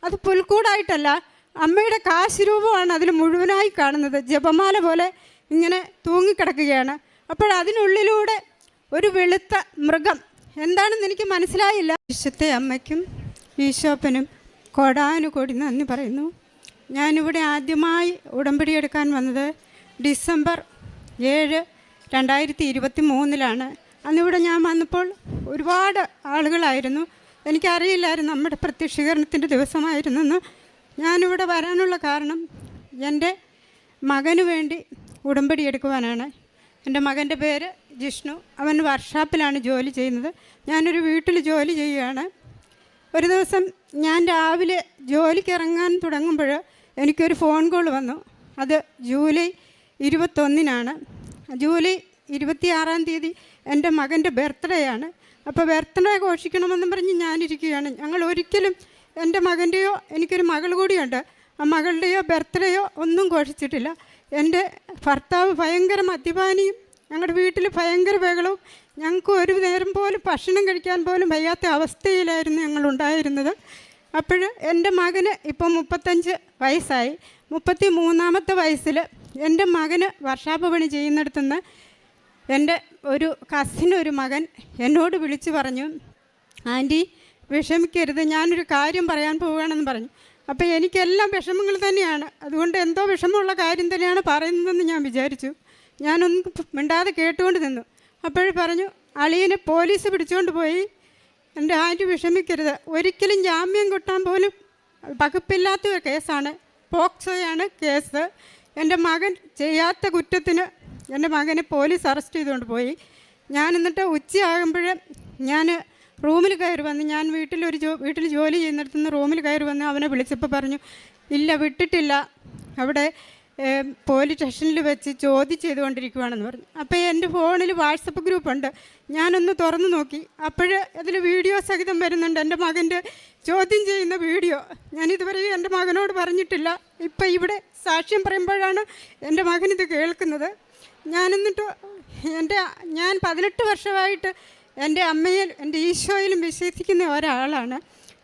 അത് പുൽക്കൂടായിട്ടല്ല, അമ്മയുടെ കാശ് രൂപമാണ് അതിൽ മുഴുവനായി കാണുന്നത്. ജപമാല പോലെ ഇങ്ങനെ തൂങ്ങിക്കിടക്കുകയാണ്. അപ്പോഴതിനുള്ളിലൂടെ ഒരു വെളുത്ത മൃഗം, എന്താണെന്ന് എനിക്ക് മനസ്സിലായില്ല. വിശുദ്ധ അമ്മയ്ക്കും ഈശോപ്പനും കോടാനുകോടി നന്ദി പറയുന്നു. ഞാനിവിടെ ആദ്യമായി ഉടമ്പടി എടുക്കാൻ വന്നത് ഡിസംബർ 7, 2023 അന്നിവിടെ ഞാൻ വന്നപ്പോൾ ഒരുപാട് ആളുകളായിരുന്നു. എനിക്കറിയില്ലായിരുന്നു നമ്മുടെ പ്രത്യക്ഷീകരണത്തിൻ്റെ ദിവസമായിരുന്നെന്ന്. ഞാനിവിടെ വരാനുള്ള കാരണം എൻ്റെ മകന് വേണ്ടി ഉടമ്പടി എടുക്കുവാനാണ്. എൻ്റെ മകൻ്റെ പേര് ജിഷ്ണു. അവൻ വർക്ക്ഷോപ്പിലാണ് ജോലി ചെയ്യുന്നത്. ഞാനൊരു വീട്ടിൽ ജോലി ചെയ്യുകയാണ്. ഒരു ദിവസം ഞാൻ രാവിലെ ജോലിക്ക് ഇറങ്ങാൻ തുടങ്ങുമ്പോൾ എനിക്കൊരു ഫോൺ കോൾ വന്നു. അത് ജൂലൈ 21 ജൂലൈ 26 എൻ്റെ മകൻ്റെ ബർത്ത്ഡേ ആണ്. അപ്പോൾ ബർത്ത്ഡേ ഘോഷിക്കണമെന്നും പറഞ്ഞ് ഞാനിരിക്കുകയാണ്. ഞങ്ങൾ ഒരിക്കലും എൻ്റെ മകൻ്റെയോ, എനിക്കൊരു മകൾ കൂടിയുണ്ട്, ആ മകളുടെയോ ബർത്ത്ഡേയോ ഒന്നും ഘോഷിച്ചിട്ടില്ല. എൻ്റെ ഭർത്താവ് ഭയങ്കര മദ്യപാനിയും, ഞങ്ങളുടെ വീട്ടിൽ ഭയങ്കര ബഹളവും, ഞങ്ങൾക്ക് ഒരു നേരം പോലും ഭക്ഷണം കഴിക്കാൻ പോലും വയ്യാത്ത അവസ്ഥയിലായിരുന്നു ഞങ്ങളുണ്ടായിരുന്നത്. അപ്പോൾ എൻ്റെ മകന് ഇപ്പോൾ 35 വയസ്സായി. 33ാമത്തെ വയസ്സിൽ എൻ്റെ മകന് വർക്ക്ഷോപ്പ് പണി ചെയ്യുന്നിടത്തുനിന്ന് എൻ്റെ ഒരു കസിനൊരു മകൻ എന്നോട് വിളിച്ച് പറഞ്ഞു, ആൻറ്റി വിഷമിക്കരുത്, ഞാനൊരു കാര്യം പറയാൻ പോവുകയാണെന്ന് പറഞ്ഞു. അപ്പോൾ എനിക്കെല്ലാം വിഷമങ്ങൾ തന്നെയാണ്. അതുകൊണ്ട് എന്തോ വിഷമമുള്ള കാര്യം തന്നെയാണ് പറയുന്നതെന്ന് ഞാൻ വിചാരിച്ചു. ഞാനൊന്നും മിണ്ടാതെ കേട്ടുകൊണ്ട് നിന്നു. അപ്പോഴും പറഞ്ഞു, അളിയനെ പോലീസ് പിടിച്ചുകൊണ്ട് പോയി, എൻ്റെ ആൻറ്റി വിഷമിക്കരുത്, ഒരിക്കലും ജാമ്യം കിട്ടാൻ പോലും വകുപ്പില്ലാത്ത കേസാണ്, പോക്സോയാണ് കേസ്. എൻ്റെ മകൻ ചെയ്യാത്ത കുറ്റത്തിന് എൻ്റെ മകനെ പോലീസ് അറസ്റ്റ് ചെയ്തുകൊണ്ട് പോയി. ഞാൻ എന്നിട്ട് ഉച്ചയാകുമ്പോൾ ഞാൻ റൂമിൽ കയറി വന്ന്, ഞാൻ വീട്ടിൽ ജോലി ചെയ്യുന്നിടത്തുനിന്ന് റൂമിൽ കയറി വന്ന് അവനെ വിളിച്ചപ്പോൾ പറഞ്ഞു, ഇല്ല വിട്ടിട്ടില്ല, അവിടെ പോലീസ് സ്റ്റേഷനിൽ വെച്ച് ചോദ്യം ചെയ്തുകൊണ്ടിരിക്കുകയാണെന്ന് പറഞ്ഞു. അപ്പോൾ എൻ്റെ ഫോണിൽ വാട്സപ്പ് ഗ്രൂപ്പുണ്ട്, ഞാനൊന്ന് തുറന്നു നോക്കി. അപ്പോൾ അതിൽ വീഡിയോ സഹിതം വരുന്നുണ്ട്, എൻ്റെ മകൻ്റെ ചോദ്യം ചെയ്യുന്ന വീഡിയോ. ഞാനിതുവരെയും എൻ്റെ മകനോട് പറഞ്ഞിട്ടില്ല. ഇപ്പം ഇവിടെ സാക്ഷ്യം പറയുമ്പോഴാണ് എൻ്റെ മകനിത് കേൾക്കുന്നത്. ഞാൻ 18 വർഷമായിട്ട് എൻ്റെ അമ്മയിൽ, എൻ്റെ ഈശോയിലും വിശ്വസിക്കുന്ന ഒരാളാണ്.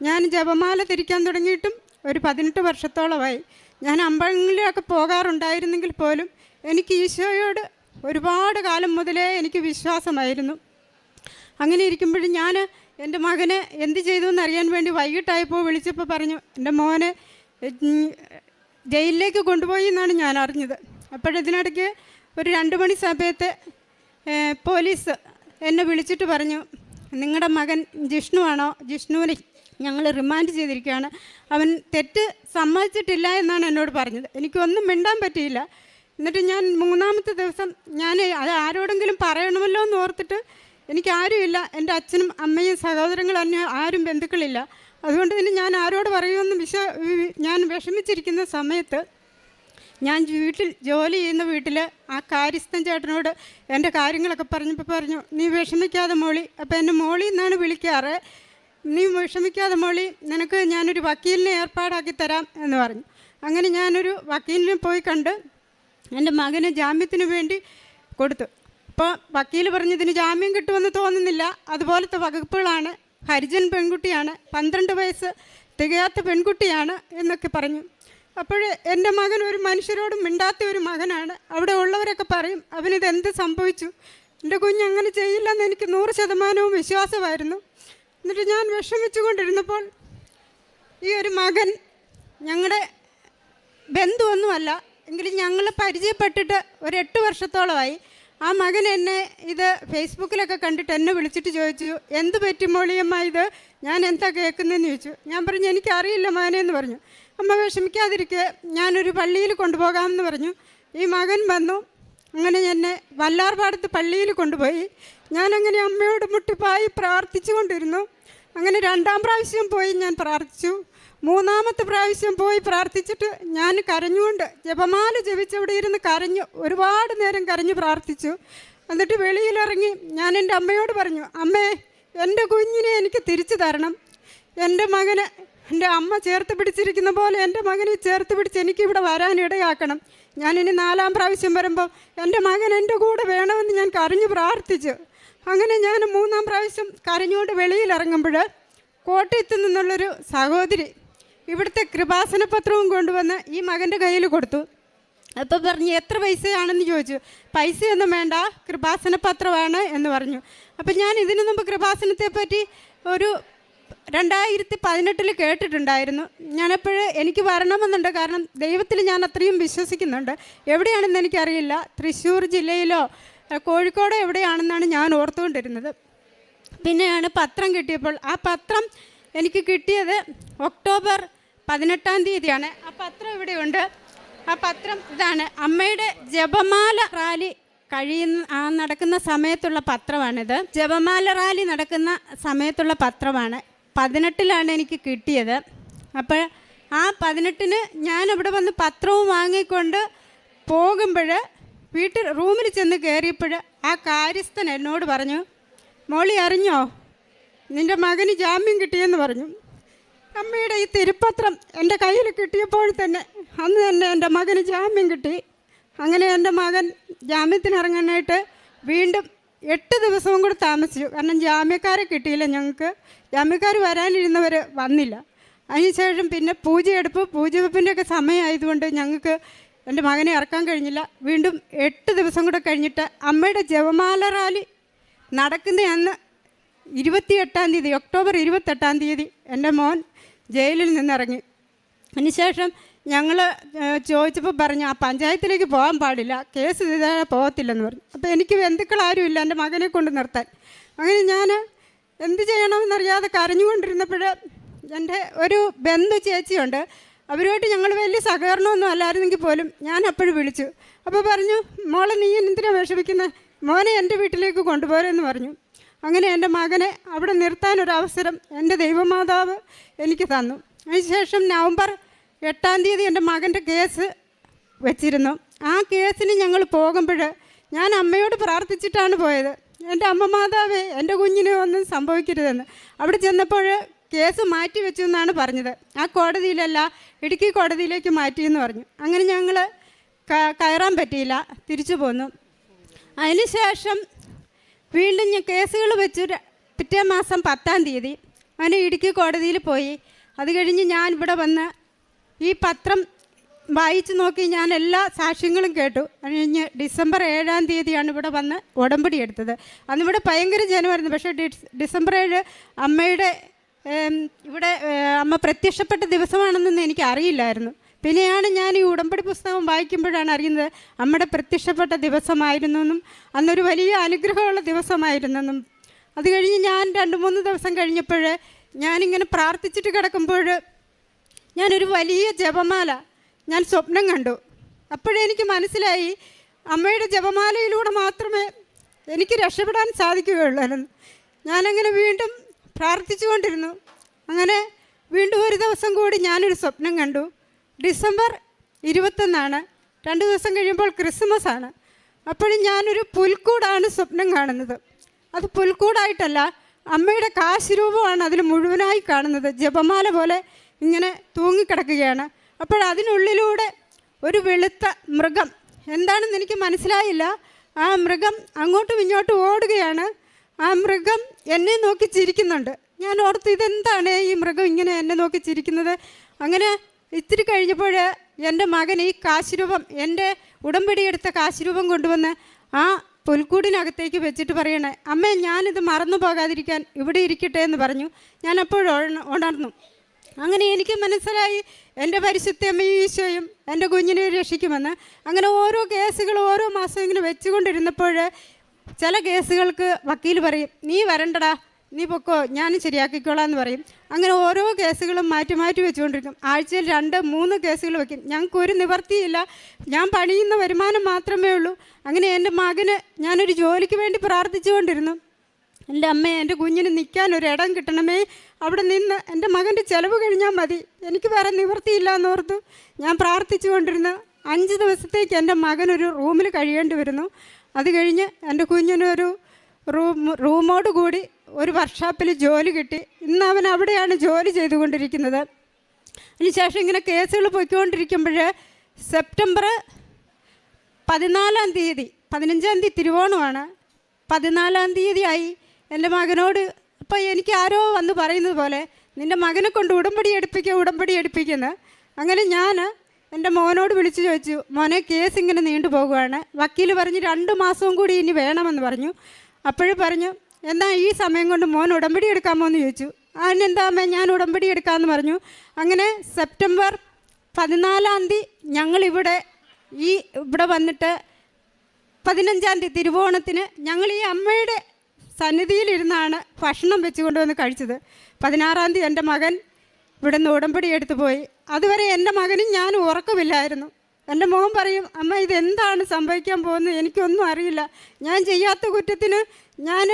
ഞാൻ ജപമാല തിരിക്കാൻ തുടങ്ങിയിട്ടും ഒരു 18 വർഷത്തോളമായി. ഞാൻ അമ്പലങ്ങളിലൊക്കെ പോകാറുണ്ടായിരുന്നെങ്കിൽ പോലും എനിക്ക് ഈശോയോട് ഒരുപാട് കാലം മുതലേ എനിക്ക് വിശ്വാസമായിരുന്നു. അങ്ങനെ ഇരിക്കുമ്പോഴും ഞാൻ എൻ്റെ മകനെ എന്ത് ചെയ്തു എന്നറിയാൻ വേണ്ടി വൈകിട്ടായപ്പോൾ വിളിച്ചപ്പോൾ പറഞ്ഞു, എൻ്റെ മോനെ ജയിലിലേക്ക് കൊണ്ടുപോയി എന്നാണ് ഞാൻ അറിഞ്ഞത്. അപ്പോഴതിനിടയ്ക്ക് ഒരു 2 മണി സമയത്ത് പോലീസ് എന്നെ വിളിച്ചിട്ട് പറഞ്ഞു, നിങ്ങളുടെ മകൻ ജിഷ്ണുവാണോ, ജിഷ്ണുവിനെ ഞങ്ങൾ റിമാൻഡ് ചെയ്തിരിക്കുകയാണ്, അവൻ തെറ്റ് സമ്മതിച്ചിട്ടില്ല എന്നാണ് എന്നോട് പറഞ്ഞത്. എനിക്കൊന്നും മിണ്ടാൻ പറ്റിയില്ല. എന്നിട്ട് ഞാൻ 3ാമത്തെ ദിവസം അത് ആരോടെങ്കിലും പറയണമല്ലോ എന്ന് ഓർത്തിട്ട്, എനിക്കാരുമില്ല, എൻ്റെ അച്ഛനും അമ്മയും സഹോദരങ്ങളും ആരും ബന്ധുക്കളില്ല. അതുകൊണ്ട് തന്നെ ഞാൻ ആരോട് പറയുമെന്ന് ഞാൻ വിഷമിച്ചിരിക്കുന്ന സമയത്ത് ഞാൻ ജോലി ചെയ്യുന്ന വീട്ടിൽ ആ കാര്യസ്ഥൻ ചേട്ടനോട് എൻ്റെ കാര്യങ്ങളൊക്കെ പറഞ്ഞപ്പോൾ പറഞ്ഞു, നീ വിഷമിക്കാതെ മോളി, അപ്പോൾ എന്നെ മോളി എന്നാണ് വിളിക്കാറ്, നീ വിഷമിക്കാതെ മോളി, നിനക്ക് ഞാനൊരു വക്കീലിനെ ഏർപ്പാടാക്കി തരാം എന്ന് പറഞ്ഞു. അങ്ങനെ ഞാനൊരു വക്കീലിനെ പോയി കണ്ട് എൻ്റെ മകന് ജാമ്യത്തിന് വേണ്ടി കൊടുത്തു. അപ്പോൾ വക്കീൽ പറഞ്ഞതിന് ജാമ്യം കിട്ടുമെന്ന് തോന്നുന്നില്ല, അതുപോലത്തെ വകുപ്പുകളാണ്, ഹരിജൻ പെൺകുട്ടിയാണ്, 12 വയസ്സ് തികയാത്ത പെൺകുട്ടിയാണ് എന്നൊക്കെ പറഞ്ഞു. അപ്പോൾ എൻ്റെ മകൻ ഒരു മനുഷ്യരോടും മിണ്ടാത്ത ഒരു മകനാണ്. അവിടെ ഉള്ളവരൊക്കെ പറയും, അവനിതെന്ത് സംഭവിച്ചു, എൻ്റെ കുഞ്ഞ് അങ്ങനെ ചെയ്യില്ലെന്ന് എനിക്ക് 100% വിശ്വാസമായിരുന്നു. എന്നിട്ട് ഞാൻ വിഷമിച്ചു കൊണ്ടിരുന്നപ്പോൾ ഈ ഒരു മകൻ ഞങ്ങളുടെ ബന്ധുവൊന്നുമല്ല, എങ്കിലും ഞങ്ങൾ പരിചയപ്പെട്ടിട്ട് ഒരു 8 വർഷത്തോളമായി. ആ മകൻ എന്നെ ഇത് ഫേസ്ബുക്കിലൊക്കെ കണ്ടിട്ട് എന്നെ വിളിച്ചിട്ട് ചോദിച്ചു, എന്ത് പറ്റി മോളിയമ്മ ഇത്, ഞാൻ എന്താ കേൾക്കുന്നതെന്ന് ചോദിച്ചു. ഞാൻ പറഞ്ഞു, എനിക്കറിയില്ല മോനെന്ന് പറഞ്ഞു. അമ്മ വിഷമിക്കാതിരിക്കെ, ഞാനൊരു പള്ളിയിൽ കൊണ്ടുപോകാമെന്ന് പറഞ്ഞു. ഈ മകൻ വന്നു. അങ്ങനെ എന്നെ വല്ലാർപാടത്ത് പള്ളിയിൽ കൊണ്ടുപോയി. ഞാനങ്ങനെ അമ്മയോട് മുട്ടിപ്പായി പ്രാർത്ഥിച്ചു കൊണ്ടിരുന്നു. അങ്ങനെ 2ാം പ്രാവശ്യം പോയി ഞാൻ പ്രാർത്ഥിച്ചു. 3ാമത്തെ പ്രാവശ്യം പോയി പ്രാർത്ഥിച്ചിട്ട് ഞാൻ കരഞ്ഞുകൊണ്ട് ജപമാല ജപിച്ചവിടെ ഇരുന്ന് കരഞ്ഞു, ഒരുപാട് നേരം കരഞ്ഞു പ്രാർത്ഥിച്ചു. എന്നിട്ട് വെളിയിലിറങ്ങി ഞാൻ എൻ്റെ അമ്മയോട് പറഞ്ഞു, അമ്മേ എൻ്റെ കുഞ്ഞിനെ എനിക്ക് തിരിച്ചു തരണം, എൻ്റെ മകനെ എൻ്റെ അമ്മ ചേർത്ത് പിടിച്ചിരിക്കുന്ന പോലെ എൻ്റെ മകനെ ചേർത്ത് പിടിച്ച് എനിക്കിവിടെ വരാനിടയാക്കണം. ഞാനിനി 4ാം പ്രാവശ്യം വരുമ്പോൾ എൻ്റെ മകൻ എൻ്റെ കൂടെ വേണമെന്ന് ഞാൻ കരഞ്ഞു പ്രാർത്ഥിച്ചു. അങ്ങനെ ഞാൻ 3ാം പ്രാവശ്യം കരഞ്ഞുകൊണ്ട് വെളിയിലിറങ്ങുമ്പോൾ കോട്ടയത്ത് നിന്നുള്ളൊരു സഹോദരി ഇവിടുത്തെ കൃപാസന പത്രവും കൊണ്ടുവന്ന് ഈ മകൻ്റെ കയ്യിൽ കൊടുത്തു. അപ്പോൾ പറഞ്ഞു എത്ര പൈസയാണെന്ന് ചോദിച്ചു. പൈസയൊന്നും വേണ്ട, കൃപാസന പത്രമാണ് എന്ന് പറഞ്ഞു. അപ്പം ഞാൻ ഇതിനു മുമ്പ് കൃപാസനത്തെ പറ്റി ഒരു 2018 കേട്ടിട്ടുണ്ടായിരുന്നു. ഞാനപ്പോഴേ എനിക്ക് വരണമെന്നുണ്ട്, കാരണം ദൈവത്തിൽ ഞാൻ അത്രയും വിശ്വസിക്കുന്നുണ്ട്. എവിടെയാണെന്ന് എനിക്കറിയില്ല, തൃശ്ശൂർ ജില്ലയിലോ കോഴിക്കോടോ എവിടെയാണെന്നാണ് ഞാൻ ഓർത്തുകൊണ്ടിരുന്നത്. പിന്നെയാണ് പത്രം കിട്ടിയപ്പോൾ, ആ പത്രം എനിക്ക് കിട്ടിയത് ഒക്ടോബർ 18 ആ പത്രം ഇവിടെയുണ്ട്. ആ പത്രം ഇതാണ്. അമ്മയുടെ ജപമാല റാലി നടക്കുന്ന സമയത്തുള്ള പത്രമാണിത്. ജപമാല റാലി നടക്കുന്ന സമയത്തുള്ള പത്രമാണ്. 18 എനിക്ക് കിട്ടിയത്. അപ്പോൾ ആ 18 ഞാനിവിടെ വന്ന് പത്രവും വാങ്ങിക്കൊണ്ട് പോകുമ്പോൾ റൂമിൽ ചെന്ന് കയറിയപ്പോൾ ആ കാര്യസ്ഥൻ എന്നോട് പറഞ്ഞു, മോളി അറിഞ്ഞോ, നിൻ്റെ മകന് ജാമ്യം കിട്ടിയെന്ന് പറഞ്ഞു. അമ്മയുടെ ഈ തിരുപ്പത്രം എൻ്റെ കയ്യിൽ കിട്ടിയപ്പോൾ തന്നെ അന്ന് തന്നെ എൻ്റെ മകന് ജാമ്യം കിട്ടി. അങ്ങനെ എൻ്റെ മകൻ ജാമ്യത്തിനിറങ്ങാനായിട്ട് വീണ്ടും 8 ദിവസവും കൂടി താമസിച്ചു. കാരണം ജാമ്യക്കാരെ കിട്ടിയില്ല ഞങ്ങൾക്ക്. ജാമ്യക്കാർ വരാനിരുന്നവർ വന്നില്ല. അതിനുശേഷം പിന്നെ പൂജവെപ്പിൻ്റെയൊക്കെ സമയമായതുകൊണ്ട് ഞങ്ങൾക്ക് എൻ്റെ മകനെ ഇറക്കാൻ കഴിഞ്ഞില്ല. വീണ്ടും 8 ദിവസം കൂടെ കഴിഞ്ഞിട്ട് അമ്മയുടെ ജപമാല റാലി നടക്കുന്ന അന്ന് 28-ാം തീയതി, ഒക്ടോബർ 28-ാം തീയതി എൻ്റെ മോൻ ജയിലിൽ നിന്നിറങ്ങി. അതിനുശേഷം ഞങ്ങൾ ചോദിച്ചപ്പോൾ പറഞ്ഞു ആ പഞ്ചായത്തിലേക്ക് പോകാൻ പാടില്ല, കേസ് ചെയ്താൽ പോകത്തില്ലെന്ന് പറഞ്ഞു. അപ്പോൾ എനിക്ക് ബന്ധുക്കളാരുമില്ല എൻ്റെ മകനെ കൊണ്ട് നിർത്താൻ. അങ്ങനെ ഞാൻ എന്ത് ചെയ്യണമെന്നറിയാതെ കരഞ്ഞുകൊണ്ടിരുന്നപ്പോൾ എൻ്റെ ഒരു ബന്ധു ചേച്ചിയുണ്ട്, അവരുമായിട്ട് ഞങ്ങൾ വലിയ സഹകരണമൊന്നും അല്ലായിരുന്നെങ്കിൽ പോലും ഞാൻ അപ്പോഴും വിളിച്ചു. അപ്പോൾ പറഞ്ഞു, മോളെ നീ എന്തിനാണ് വിഷമിക്കുന്നത്, മോനെ എൻ്റെ വീട്ടിലേക്ക് കൊണ്ടുപോരെന്ന് പറഞ്ഞു. അങ്ങനെ എൻ്റെ മകനെ അവിടെ നിർത്താനൊരവസരം എൻ്റെ ദൈവമാതാവ് എനിക്ക് തന്നു. അതിനുശേഷം നവംബർ 8-ാം തീയതി എൻ്റെ മകൻ്റെ കേസ് വെച്ചിരുന്നു. ആ കേസിന് ഞങ്ങൾ പോകുമ്പോൾ ഞാൻ അമ്മയോട് പ്രാർത്ഥിച്ചിട്ടാണ് പോയത്, എൻ്റെ അമ്മ മാതാവേ എൻ്റെ കുഞ്ഞിനെ ഒന്നും സംഭവിക്കരുതെന്ന്. അവിടെ ചെന്നപ്പോൾ കേസ് മാറ്റി വെച്ചു എന്നാണ് പറഞ്ഞത്. ആ കോടതിയിലല്ല, ഇടുക്കി കോടതിയിലേക്ക് മാറ്റിയെന്ന് പറഞ്ഞു. അങ്ങനെ ഞങ്ങൾ കയറാൻ പറ്റിയില്ല, തിരിച്ചു പോന്നു. അതിനുശേഷം വീണ്ടും ഞാൻ കേസുകൾ വെച്ചു. പിറ്റേ മാസം 10-ാം തീയതി അങ്ങനെ ഇടുക്കി കോടതിയിൽ പോയി. അത് കഴിഞ്ഞ് ഞാൻ ഇവിടെ വന്ന് ഈ പത്രം വായിച്ചു നോക്കി, ഞാൻ എല്ലാ സാക്ഷ്യങ്ങളും കേട്ടു. അത് കഴിഞ്ഞ് ഡിസംബർ 7-ാം തീയതിയാണ് ഇവിടെ വന്ന് ഉടമ്പടി എടുത്തത്. അന്നിവിടെ ഭയങ്കര ജനമായിരുന്നു. പക്ഷേ ഡിസംബർ 7 അമ്മയുടെ ഇവിടെ അമ്മ പ്രത്യക്ഷപ്പെട്ട ദിവസമാണെന്നൊന്നും എനിക്ക് അറിയില്ലായിരുന്നു. പിന്നെയാണ് ഞാൻ ഈ ഉടമ്പടി പുസ്തകം വായിക്കുമ്പോഴാണ് അറിയുന്നത് അമ്മയുടെ പ്രത്യക്ഷപ്പെട്ട ദിവസമായിരുന്നെന്നും അന്നൊരു വലിയ അനുഗ്രഹമുള്ള ദിവസമായിരുന്നെന്നും. അത് കഴിഞ്ഞ് ഞാൻ 2-3 ദിവസം കഴിഞ്ഞപ്പോൾ ഞാനിങ്ങനെ പ്രാർത്ഥിച്ചിട്ട് കിടക്കുമ്പോൾ ഞാനൊരു വലിയ ജപമാല ഞാൻ സ്വപ്നം കണ്ടു. അപ്പോഴെനിക്ക് മനസ്സിലായി അമ്മയുടെ ജപമാലയിലൂടെ മാത്രമേ എനിക്ക് രക്ഷപ്പെടാൻ സാധിക്കുകയുള്ളൂ. ഞാനങ്ങനെ വീണ്ടും പ്രാർത്ഥിച്ചുകൊണ്ടിരുന്നു. അങ്ങനെ വീണ്ടും ഒരു ദിവസം കൂടി ഞാനൊരു സ്വപ്നം കണ്ടു. ഡിസംബർ 21 2 ദിവസം കഴിയുമ്പോൾ ക്രിസ്മസ് ആണ്. അപ്പോഴും ഞാനൊരു പുൽക്കൂടാണ് സ്വപ്നം കാണുന്നത്. അത് പുൽക്കൂടായിട്ടല്ല, അമ്മയുടെ കാശുരൂപമാണ് അതിൽ മുഴുവനായി കാണുന്നത്. ജപമാല പോലെ ഇങ്ങനെ തൂങ്ങിക്കിടക്കുകയാണ്. അപ്പോഴതിനുള്ളിലൂടെ ഒരു വെളുത്ത മൃഗം, എന്താണെന്ന് എനിക്ക് മനസ്സിലായില്ല, ആ മൃഗം അങ്ങോട്ടും ഇങ്ങോട്ടും ഓടുകയാണ്. ആ മൃഗം എന്നെ നോക്കി ചിരിക്കുന്നുണ്ട്. ഞാൻ ഓർത്ത് ഇതെന്താണ് ഈ മൃഗം ഇങ്ങനെ എന്നെ നോക്കി ചിരിക്കുന്നത്. അങ്ങനെ ഇത്തിരി കഴിഞ്ഞപ്പോൾ എൻ്റെ മകൻ ഈ കാശുരൂപം, എൻ്റെ ഉടമ്പടി എടുത്ത കാശുരൂപം കൊണ്ടുവന്ന് ആ പുൽക്കൂടിനകത്തേക്ക് വെച്ചിട്ട് പറയണേ, അമ്മേ ഞാനിത് മറന്നു പോകാതിരിക്കാൻ ഇവിടെ ഇരിക്കട്ടെ എന്ന് പറഞ്ഞു. ഞാൻ അപ്പോഴും ഉണർന്നു. അങ്ങനെ എനിക്ക് മനസ്സിലായി എൻ്റെ പരിശുദ്ധ ഈശോയും എൻ്റെ കുഞ്ഞിനെ രക്ഷിക്കുമെന്ന്. അങ്ങനെ ഓരോ കേസുകൾ ഓരോ മാസം ഇങ്ങനെ വെച്ചുകൊണ്ടിരുന്നപ്പോൾ ചില കേസുകൾക്ക് വക്കീൽ പറയും, നീ വരണ്ടടാ, നീ പൊക്കോ, ഞാനും ശരിയാക്കിക്കോളാം എന്ന് പറയും. അങ്ങനെ ഓരോ കേസുകളും മാറ്റി മാറ്റി വെച്ചുകൊണ്ടിരിക്കും. ആഴ്ചയിൽ 2-3 കേസുകൾ വയ്ക്കും. ഞങ്ങൾക്കൊരു നിവർത്തിയില്ല, ഞാൻ പണിയുന്ന വരുമാനം മാത്രമേ ഉള്ളൂ. അങ്ങനെ എൻ്റെ മകന് ഞാനൊരു ജോലിക്ക് വേണ്ടി പ്രാർത്ഥിച്ചുകൊണ്ടിരുന്നു. എൻ്റെ അമ്മേ, എൻ്റെ കുഞ്ഞിന് നിൽക്കാൻ ഒരിടം കിട്ടണമേ, അവിടെ നിന്ന് എൻ്റെ മകൻ്റെ ചിലവ് കഴിഞ്ഞാൽ മതി, എനിക്ക് വേറെ നിവൃത്തിയില്ല എന്നോർത്തു ഞാൻ പ്രാർത്ഥിച്ചു കൊണ്ടിരുന്നു. 5 ദിവസത്തേക്ക് എൻ്റെ മകനൊരു റൂമിൽ കഴിയേണ്ടി വരുന്നു. അത് കഴിഞ്ഞ് എൻ്റെ കുഞ്ഞിനൊരു റൂമോട് കൂടി ഒരു വർക്ക്ഷോപ്പിൽ ജോലി കിട്ടി. ഇന്ന് അവൻ അവിടെയാണ് ജോലി ചെയ്തുകൊണ്ടിരിക്കുന്നത്. അതിനുശേഷം ഇങ്ങനെ കേസുകൾ പോയിക്കൊണ്ടിരിക്കുമ്പോൾ സെപ്റ്റംബർ 14-ാം തീയതി, 15-ാം തീയതി തിരുവോണമാണ്, 14-ാം തീയതി ആയി എൻ്റെ മകനോട്. അപ്പോൾ എനിക്ക് ആരോ വന്ന് പറയുന്നത് പോലെ നിൻ്റെ മകനെ കൊണ്ട് ഉടമ്പടി എടുപ്പിക്കുന്നത്. അങ്ങനെ ഞാൻ എൻ്റെ മോനോട് വിളിച്ച് ചോദിച്ചു, മോനെ കേസ് ഇങ്ങനെ നീണ്ടു പോകുകയാണ്. വക്കീൽ പറഞ്ഞു 2 മാസവും കൂടി ഇനി വേണമെന്ന് പറഞ്ഞു. അപ്പോഴും പറഞ്ഞു, എന്നാൽ ഈ സമയം കൊണ്ട് മോൻ ഉടമ്പടി എടുക്കാമോ എന്ന് ചോദിച്ചു. അതിനെന്താ അമ്മേ, ഞാൻ ഉടമ്പടി എടുക്കാമെന്ന് പറഞ്ഞു. അങ്ങനെ സെപ്റ്റംബർ 14 ഞങ്ങളിവിടെ ഇവിടെ വന്നിട്ട് 15 തിരുവോണത്തിന് ഞങ്ങൾ ഈ അമ്മയുടെ സന്നിധിയിലിരുന്നാണ് ഭക്ഷണം വെച്ച് കൊണ്ടുവന്ന് കഴിച്ചത്. 16 എൻ്റെ മകൻ ഇവിടെ നിന്ന് ഉടമ്പടി എടുത്തു പോയി. അതുവരെ എൻ്റെ മകനും ഞാനും ഉറക്കമില്ലായിരുന്നു. എൻ്റെ മോൻ പറയും, അമ്മ ഇതെന്താണ് സംഭവിക്കാൻ പോകുന്നത്, എനിക്കൊന്നും അറിയില്ല, ഞാൻ ചെയ്യാത്ത കുറ്റത്തിന് ഞാൻ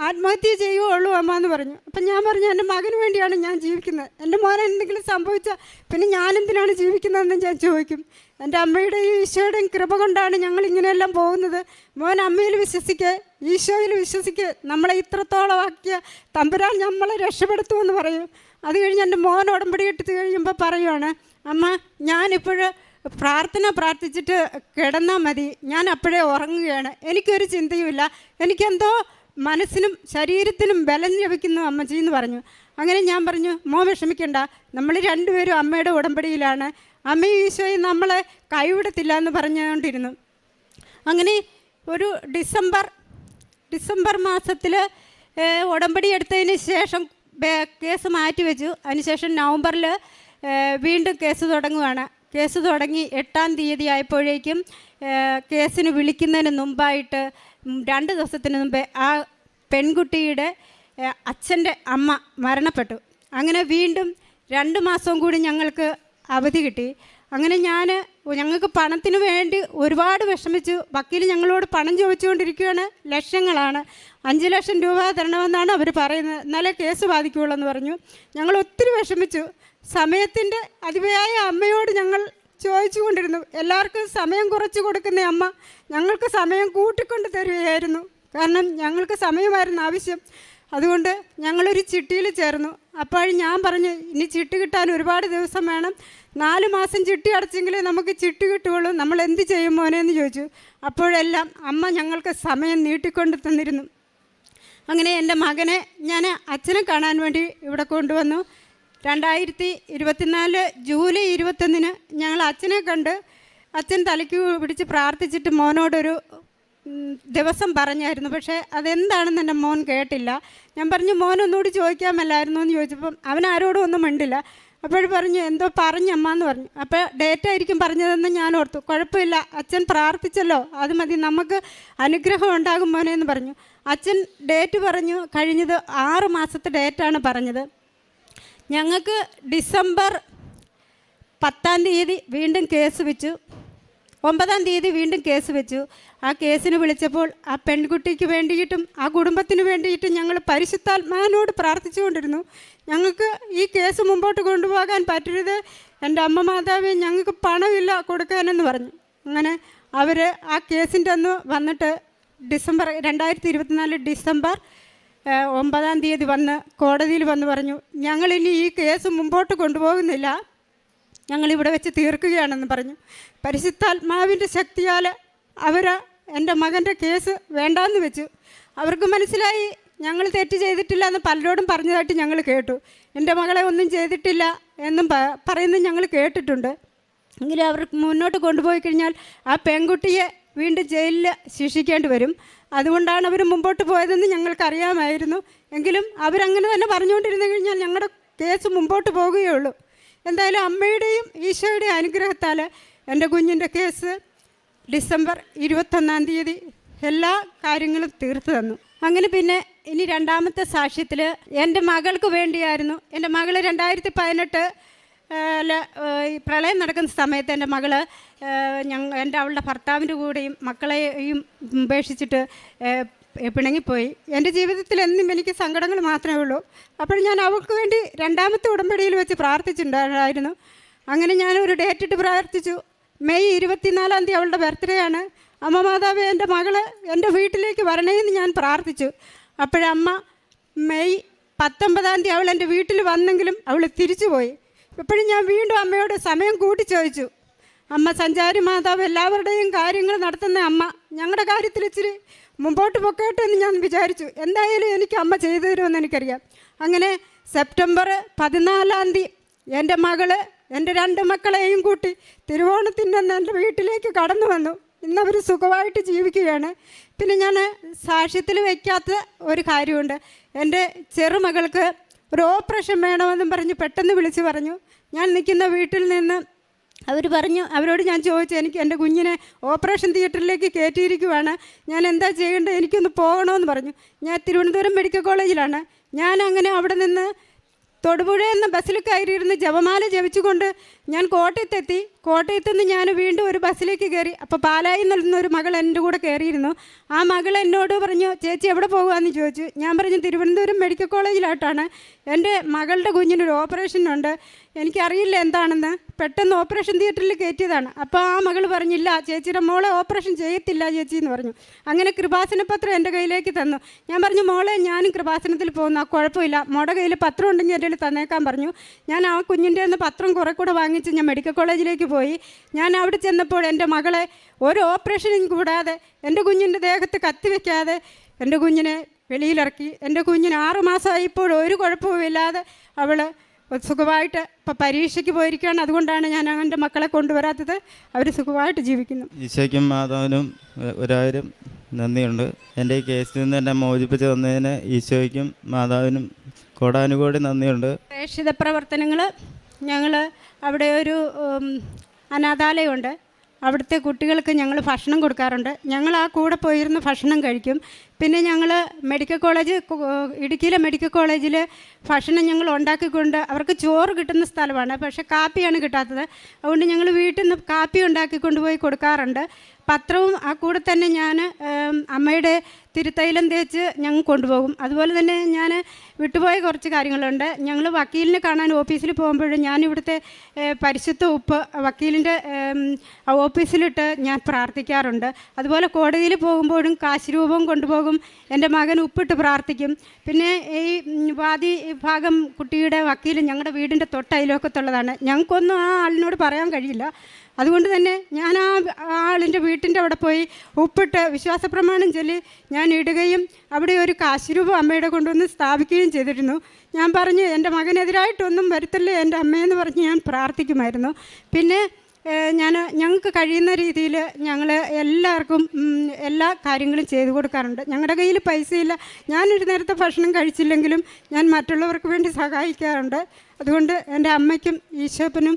ആത്മഹത്യ ചെയ്യുകയുള്ളൂ അമ്മ എന്ന് പറഞ്ഞു. അപ്പം ഞാൻ പറഞ്ഞു, എൻ്റെ മകന് വേണ്ടിയാണ് ഞാൻ ജീവിക്കുന്നത്, എൻ്റെ മോൻ എന്തെങ്കിലും സംഭവിച്ചാൽ പിന്നെ ഞാനെന്തിനാണ് ജീവിക്കുന്നതെന്ന് ഞാൻ ചോദിക്കും. എൻ്റെ അമ്മയുടെയും ഈശോയുടെയും കൃപ കൊണ്ടാണ് ഞങ്ങൾ ഇങ്ങനെയെല്ലാം പോകുന്നത്. മോൻ അമ്മയിൽ വിശ്വസിക്കുക, ഈശോയിൽ വിശ്വസിക്കുക, നമ്മളെ ഇത്രത്തോളം ആക്കിയ തമ്പുരാൻ നമ്മളെ രക്ഷപ്പെടുത്തുമെന്ന് പറയും. അത് കഴിഞ്ഞ് എൻ്റെ മോൻ ഉടമ്പടി എടുത്ത് കഴിയുമ്പോൾ പറയുവാണ്, അമ്മ ഞാനിപ്പോൾ പ്രാർത്ഥിച്ചിട്ട് കിടന്നാൽ മതി, ഞാൻ അപ്പോഴേ ഉറങ്ങുകയാണ്, എനിക്കൊരു ചിന്തയുമില്ല, എനിക്കെന്തോ മനസ്സിനും ശരീരത്തിനും ബലം ലഭിക്കുന്നു അമ്മച്ചി എന്ന് പറഞ്ഞു. അങ്ങനെ ഞാൻ പറഞ്ഞു, മോൻ വിഷമിക്കണ്ട, നമ്മൾ രണ്ടുപേരും അമ്മയുടെ ഉടമ്പടിയിലാണ്, അമ്മയും ഈശോയും നമ്മളെ കൈവിടത്തില്ല എന്ന് പറഞ്ഞുകൊണ്ടിരുന്നു. അങ്ങനെ ഒരു ഡിസംബർ മാസത്തിൽ ഉടമ്പടി എടുത്തതിന് ശേഷം കേസ് മാറ്റിവെച്ചു. അതിനുശേഷം നവംബറിൽ വീണ്ടും കേസ് തുടങ്ങുകയാണ്. കേസ് തുടങ്ങി 8-ാം തീയതി ആയപ്പോഴേക്കും കേസിന് വിളിക്കുന്നതിന് മുമ്പായിട്ട് 2 ദിവസത്തിന് മുമ്പേ ആ പെൺകുട്ടിയുടെ അച്ഛൻ്റെ അമ്മ മരണപ്പെട്ടു. അങ്ങനെ വീണ്ടും 2 മാസവും കൂടി ഞങ്ങൾക്ക് അവധി കിട്ടി. അങ്ങനെ ഞങ്ങൾക്ക് പണത്തിന് വേണ്ടി ഒരുപാട് വിഷമിച്ചു. വക്കീൽ ഞങ്ങളോട് പണം ചോദിച്ചുകൊണ്ടിരിക്കുകയാണ്, ലക്ഷങ്ങളാണ്. 5 ലക്ഷം രൂപ തരണമെന്നാണ് അവർ പറയുന്നത്, എന്നാലേ കേസ് ബാധിക്കുകയുള്ളൂ എന്ന് പറഞ്ഞു. ഞങ്ങൾ ഒത്തിരി വിഷമിച്ചു. സമയത്തിൻ്റെ അതിവയായ അമ്മയോട് ഞങ്ങൾ ചോദിച്ചു കൊണ്ടിരുന്നു. എല്ലാവർക്കും സമയം കുറച്ച് കൊടുക്കുന്ന അമ്മ ഞങ്ങൾക്ക് സമയം കൂട്ടിക്കൊണ്ട് തരികയായിരുന്നു. കാരണം ഞങ്ങൾക്ക് സമയമായിരുന്നു ആവശ്യം. അതുകൊണ്ട് ഞങ്ങളൊരു ചിട്ടിയിൽ ചേർന്നു. അപ്പോൾ ഞാൻ പറഞ്ഞു, ഇനി ചിട്ടി കിട്ടാൻ ഒരുപാട് ദിവസം വേണം, 4 മാസം ചിട്ടി അടച്ചെങ്കിലേ നമുക്ക് ചിട്ടി കിട്ടുകയുള്ളൂ, നമ്മൾ എന്ത് ചെയ്യും മോനെ എന്ന് ചോദിച്ചു. അപ്പോഴെല്ലാം അമ്മ ഞങ്ങൾക്ക് സമയം നീട്ടിക്കൊണ്ട് തന്നിരുന്നു. അങ്ങനെ എൻ്റെ മകനെ ഞാൻ അച്ഛനെ കാണാൻ വേണ്ടി ഇവിടെ കൊണ്ടുവന്നു. 2024 ജൂലൈ 21 ഞങ്ങൾ അച്ഛനെ കണ്ട് അച്ഛൻ തലയ്ക്ക് പിടിച്ച് പ്രാർത്ഥിച്ചിട്ട് മോനോടൊരു ദിവസം പറഞ്ഞായിരുന്നു. പക്ഷേ അതെന്താണെന്ന് എൻ്റെ മോൻ കേട്ടില്ല. ഞാൻ പറഞ്ഞു, മോനൊന്നുകൂടി ചോദിക്കാമല്ലായിരുന്നു എന്ന് ചോദിച്ചപ്പം അവൻ ആരോടും ഒന്നും മിണ്ടില്ല. അപ്പോഴും പറഞ്ഞു, എന്തോ പറഞ്ഞമ്മ എന്ന് പറഞ്ഞു. അപ്പോൾ ഡേറ്റ് ആയിരിക്കും പറഞ്ഞതെന്ന് ഞാൻ ഓർത്തു. കുഴപ്പമില്ല, അച്ഛൻ പ്രാർത്ഥിച്ചല്ലോ, അത് മതി, നമുക്ക് അനുഗ്രഹം ഉണ്ടാകും മോനെ എന്ന് പറഞ്ഞു. അച്ഛൻ ഡേറ്റ് പറഞ്ഞു. കഴിഞ്ഞത് 6 മാസത്തെ ഡേറ്റാണ് പറഞ്ഞത്. ഞങ്ങൾക്ക് ഡിസംബർ 10-ാം തീയതി വീണ്ടും കേസ് വെച്ചു. 9-ാം തീയതി വീണ്ടും കേസ് വെച്ചു. ആ കേസിന് വിളിച്ചപ്പോൾ ആ പെൺകുട്ടിക്ക് വേണ്ടിയിട്ടും ആ കുടുംബത്തിന് വേണ്ടിയിട്ടും ഞങ്ങൾ പരിശുദ്ധാത്മാവിനോട് പ്രാർത്ഥിച്ചുകൊണ്ടിരുന്നു. ഞങ്ങൾക്ക് ഈ കേസ് മുമ്പോട്ട് കൊണ്ടുപോകാൻ പറ്റരുത്, എൻ്റെ അമ്മ മാതാവേ, ഞങ്ങൾക്ക് പണമില്ല കൊടുക്കാനെന്ന് പറഞ്ഞു. അങ്ങനെ അവർ ആ കേസിൻ്റെ അന്ന് വന്നിട്ട് 2024 ഡിസംബർ 9-ാം തീയതി വന്ന് കോടതിയിൽ വന്ന് പറഞ്ഞു, ഞങ്ങളിനി ഈ കേസ് മുമ്പോട്ട് കൊണ്ടുപോകുന്നില്ല, ഞങ്ങളിവിടെ വെച്ച് തീർക്കുകയാണെന്ന് പറഞ്ഞു. പരിശുദ്ധാത്മാവിൻ്റെ ശക്തിയാൽ അവർ എൻ്റെ മകൻ്റെ കേസ് വേണ്ടാന്ന് വെച്ചു. അവർക്ക് മനസ്സിലായി ഞങ്ങൾ തെറ്റ് ചെയ്തിട്ടില്ല എന്ന് പലരോടും പറഞ്ഞതായിട്ട് ഞങ്ങൾ കേട്ടു. എൻ്റെ മകളെ ഒന്നും ചെയ്തിട്ടില്ല എന്നും പറയുന്നത് ഞങ്ങൾ കേട്ടിട്ടുണ്ട്. എങ്കിലും അവർ മുന്നോട്ട് കൊണ്ടുപോയി കഴിഞ്ഞാൽ ആ പെൺകുട്ടിയെ വീണ്ടും ജയിലിൽ ശിക്ഷിക്കേണ്ടി വരും. അതുകൊണ്ടാണ് അവർ മുമ്പോട്ട് പോയതെന്ന് ഞങ്ങൾക്കറിയാമായിരുന്നു. എങ്കിലും അവരങ്ങനെ തന്നെ പറഞ്ഞുകൊണ്ടിരുന്നു കഴിഞ്ഞാൽ ഞങ്ങളുടെ കേസ് മുമ്പോട്ട് പോകുകയുള്ളൂ. എന്തായാലും അമ്മയുടെയും ഈശോയുടെയും അനുഗ്രഹത്താൽ എൻ്റെ കുഞ്ഞിൻ്റെ കേസ് ഡിസംബർ 21-ാം തീയതി എല്ലാ കാര്യങ്ങളും തീർത്തു തന്നു. അങ്ങനെ പിന്നെ ഇനി 2ാമത്തെ സാക്ഷ്യത്തിൽ എൻ്റെ മകൾക്ക് വേണ്ടിയായിരുന്നു. എൻ്റെ മകൾ 2018 ഈ പ്രളയം നടക്കുന്ന സമയത്ത് എൻ്റെ മകൾ അവളുടെ ഭർത്താവിൻ്റെ കൂടെയും മക്കളെയും ഉപേക്ഷിച്ചിട്ട് പിണങ്ങിപ്പോയി. എൻ്റെ ജീവിതത്തിൽ എന്നും എനിക്ക് സങ്കടങ്ങൾ മാത്രമേ ഉള്ളൂ. അപ്പോൾ ഞാൻ അവൾക്ക് വേണ്ടി 2ാമത്തെ ഉടമ്പടിയിൽ വെച്ച് പ്രാർത്ഥിച്ചിട്ടുണ്ടായിരുന്നു. അങ്ങനെ ഞാനൊരു ഡേറ്റ് ഇട്ട് പ്രാർത്ഥിച്ചു. മെയ് 24-ാം തീയതി അവളുടെ ബർത്ത്ഡേ ആണ്. അമ്മ മാതാവേ, എൻ്റെ മകള് എൻ്റെ വീട്ടിലേക്ക് വരണേന്ന് ഞാൻ പ്രാർത്ഥിച്ചു. അപ്പോഴമ്മ മെയ് 19-ാം തീയതി അവൾ എൻ്റെ വീട്ടിൽ വന്നെങ്കിലും അവൾ തിരിച്ചു പോയി. ഇപ്പോഴും ഞാൻ വീണ്ടും അമ്മയോട് സമയം കൂട്ടി ചോദിച്ചു. അമ്മ സഞ്ചാരി മാതാവ്, എല്ലാവരുടെയും കാര്യങ്ങൾ നടത്തുന്ന അമ്മ, ഞങ്ങളുടെ കാര്യത്തിൽ ഇച്ചിരി മുമ്പോട്ട് പൊക്കോട്ടെ എന്ന് ഞാൻ വിചാരിച്ചു. എന്തായാലും എനിക്ക് അമ്മ ചെയ്തു തരുമെന്ന് എനിക്കറിയാം. അങ്ങനെ സെപ്റ്റംബർ 14 എൻ്റെ മകള് എൻ്റെ 2 മക്കളെയും കൂട്ടി തിരുവോണത്തിൻ്റെ എൻ്റെ വീട്ടിലേക്ക് കടന്നു വന്നു. ഇന്നവർ സുഖമായിട്ട് ജീവിക്കുകയാണ്. പിന്നെ ഞാൻ സാക്ഷ്യത്തിൽ വയ്ക്കാത്ത ഒരു കാര്യമുണ്ട്. എൻ്റെ ചെറുമകൾക്ക് ഒരു ഓപ്പറേഷൻ വേണമെന്നും പറഞ്ഞ് പെട്ടെന്ന് വിളിച്ച് പറഞ്ഞു. ഞാൻ നിൽക്കുന്ന വീട്ടിൽ നിന്ന് അവർ പറഞ്ഞു, അവരോട് ഞാൻ ചോദിച്ചു, എനിക്ക് എൻ്റെ കുഞ്ഞിനെ ഓപ്പറേഷൻ തിയേറ്ററിലേക്ക് കയറ്റിയിരിക്കുവാണ്, ഞാൻ എന്താ ചെയ്യേണ്ടത്, എനിക്കൊന്ന് പോകണമെന്ന് പറഞ്ഞു. ഞാൻ തിരുവനന്തപുരം മെഡിക്കൽ കോളേജിലാണ്. ഞാൻ അങ്ങനെ അവിടെ നിന്ന് തൊടുപുഴയിൽ നിന്ന് ബസ്സിൽ കയറിയിരുന്ന് ജപമാല ജപിച്ചുകൊണ്ട് ഞാൻ കോട്ടയത്തെത്തി. കോട്ടയത്തു നിന്ന് ഞാൻ വീണ്ടും ഒരു ബസ്സിലേക്ക് കയറി. അപ്പോൾ പാലായിൽ നിന്നൊരു മകൾ എൻ്റെ കൂടെ കയറിയിരുന്നു. ആ മകൾ എന്നോട് പറഞ്ഞു, ചേച്ചി എവിടെ പോകുകയെന്ന് ചോദിച്ചു. ഞാൻ പറഞ്ഞു, തിരുവനന്തപുരം മെഡിക്കൽ കോളേജിലായിട്ടാണ്. എൻ്റെ മകളുടെ കുഞ്ഞിനൊരു ഓപ്പറേഷനുണ്ട്, എനിക്കറിയില്ല എന്താണെന്ന്. പെട്ടെന്ന് ഓപ്പറേഷൻ തിയേറ്ററിൽ കയറ്റിയതാണ്. അപ്പോൾ ആ മകൾ പറഞ്ഞില്ല, ചേച്ചിയുടെ മോളെ ഓപ്പറേഷൻ ചെയ്യത്തില്ല ചേച്ചി എന്ന് പറഞ്ഞു. അങ്ങനെ കൃപാസന പത്രം എൻ്റെ കയ്യിലേക്ക് തന്നു. ഞാൻ പറഞ്ഞു, മോളെ ഞാനും കൃപാസനത്തിൽ പോകുന്നു, കുഴപ്പമില്ല, മോളുടെ കയ്യിൽ പത്രം ഉണ്ടെങ്കിൽ എൻ്റെ കയ്യിൽ തന്നേക്കാൻ പറഞ്ഞു. ഞാൻ ആ കുഞ്ഞിൻ്റെ നിന്ന് പത്രം കുറെ കൂടെ വാങ്ങിച്ച് ഞാൻ മെഡിക്കൽ കോളേജിലേക്ക് പോയി. ഞാൻ അവിടെ ചെന്നപ്പോൾ എൻ്റെ മകളെ ഒരു ഓപ്പറേഷനും കൂടാതെ എൻ്റെ കുഞ്ഞിൻ്റെ ദേഹത്ത് കത്തിവെക്കാതെ എൻ്റെ കുഞ്ഞിനെ വെളിയിലിറക്കി. എൻ്റെ കുഞ്ഞിന് 6 മാസമായിപ്പോൾ ഒരു കുഴപ്പവുമില്ലാതെ അവൾ സുഖമായിട്ട് ഇപ്പം പരീക്ഷയ്ക്ക് പോയിരിക്കുകയാണ്. അതുകൊണ്ടാണ് ഞാൻ എൻ്റെ മക്കളെ കൊണ്ടുവരാത്തത്. അവർ സുഖമായിട്ട് ജീവിക്കുന്നു. ഈശോയ്ക്കും മാതാവിനും 1000 നന്ദിയുണ്ട്. എൻ്റെ ഈ കേസിൽ നിന്ന് എന്നെ മോചിപ്പിച്ച് തന്നതിന് ഈശോയ്ക്കും മാതാവിനും കോടാനുകോടി നന്ദിയുണ്ട്. പ്രേക്ഷിത പ്രവർത്തനങ്ങൾ ഞങ്ങൾ അവിടെ ഒരു അനാഥാലയമുണ്ട്. അവിടുത്തെ കുട്ടികൾക്ക് ഞങ്ങൾ ഭക്ഷണം കൊടുക്കാറുണ്ട്. ഞങ്ങൾ ആ കൂടെ പോയിരുന്ന് ഭക്ഷണം കഴിക്കും. പിന്നെ ഞങ്ങൾ മെഡിക്കൽ കോളേജ്, ഇടുക്കിയിലെ മെഡിക്കൽ കോളേജിൽ ഭക്ഷണം ഞങ്ങൾ ഉണ്ടാക്കിക്കൊണ്ട്, അവർക്ക് ചോറ് കിട്ടുന്ന സ്ഥലമാണ്, പക്ഷേ കാപ്പിയാണ് കിട്ടാത്തത്. അതുകൊണ്ട് ഞങ്ങൾ വീട്ടിൽ നിന്ന് കാപ്പി ഉണ്ടാക്കിക്കൊണ്ട് പോയി കൊടുക്കാറുണ്ട്. പത്രവും ആ കൂടെ തന്നെ ഞാൻ അമ്മയുടെ തിരുത്തൈലം തേച്ച് ഞങ്ങൾ കൊണ്ടുപോകും. അതുപോലെ തന്നെ ഞാൻ വിട്ടുപോയ കുറച്ച് കാര്യങ്ങളുണ്ട്. ഞങ്ങൾ വക്കീലിനെ കാണാൻ ഓഫീസിൽ പോകുമ്പോഴും ഞാൻ ഇവിടുത്തെ പരിശുദ്ധ ഉപ്പ് വക്കീലിൻ്റെ ഓഫീസിലിട്ട് ഞാൻ പ്രാർത്ഥിക്കാറുണ്ട്. അതുപോലെ കോടതിയിൽ പോകുമ്പോഴും കാശ് രൂപം കൊണ്ടുപോകും. എൻ്റെ മകൻ ഉപ്പിട്ട് പ്രാർത്ഥിക്കും. പിന്നെ ഈ വാദി ഭാഗം കുട്ടിയുടെ വക്കീൽ ഞങ്ങളുടെ വീടിൻ്റെ തൊട്ടയലോക്കത്തുള്ളതാണ്. ഞങ്ങൾക്കൊന്നും ആ ആളിനോട് പറയാൻ കഴിയില്ല. അതുകൊണ്ട് തന്നെ ഞാൻ ആ ആളിൻ്റെ വീട്ടിൻ്റെ അവിടെ പോയി ഉപ്പിട്ട് വിശ്വാസപ്രമാണം ചൊല്ലി ഞാൻ ഇടുകയും അവിടെ ഒരു കാശുരൂപം അമ്മയുടെ കൊണ്ടുവന്ന് സ്ഥാപിക്കുകയും ചെയ്തിരുന്നു. ഞാൻ പറഞ്ഞു, എൻ്റെ മകനെതിരായിട്ടൊന്നും വരുത്തല്ലേ എൻ്റെ അമ്മയെന്ന് പറഞ്ഞ് ഞാൻ പ്രാർത്ഥിക്കുമായിരുന്നു. പിന്നെ ഞങ്ങൾക്ക് കഴിയുന്ന രീതിയിൽ ഞങ്ങൾ എല്ലാവർക്കും എല്ലാ കാര്യങ്ങളും ചെയ്തു കൊടുക്കാറുണ്ട്. ഞങ്ങളുടെ കയ്യിൽ പൈസയില്ല, ഞാനൊരു നേരത്തെ ഭക്ഷണം കഴിച്ചില്ലെങ്കിലും ഞാൻ മറ്റുള്ളവർക്ക് വേണ്ടി സഹായിക്കാറുണ്ട്. അതുകൊണ്ട് എൻ്റെ അമ്മയ്ക്കും ഈശോപ്പനും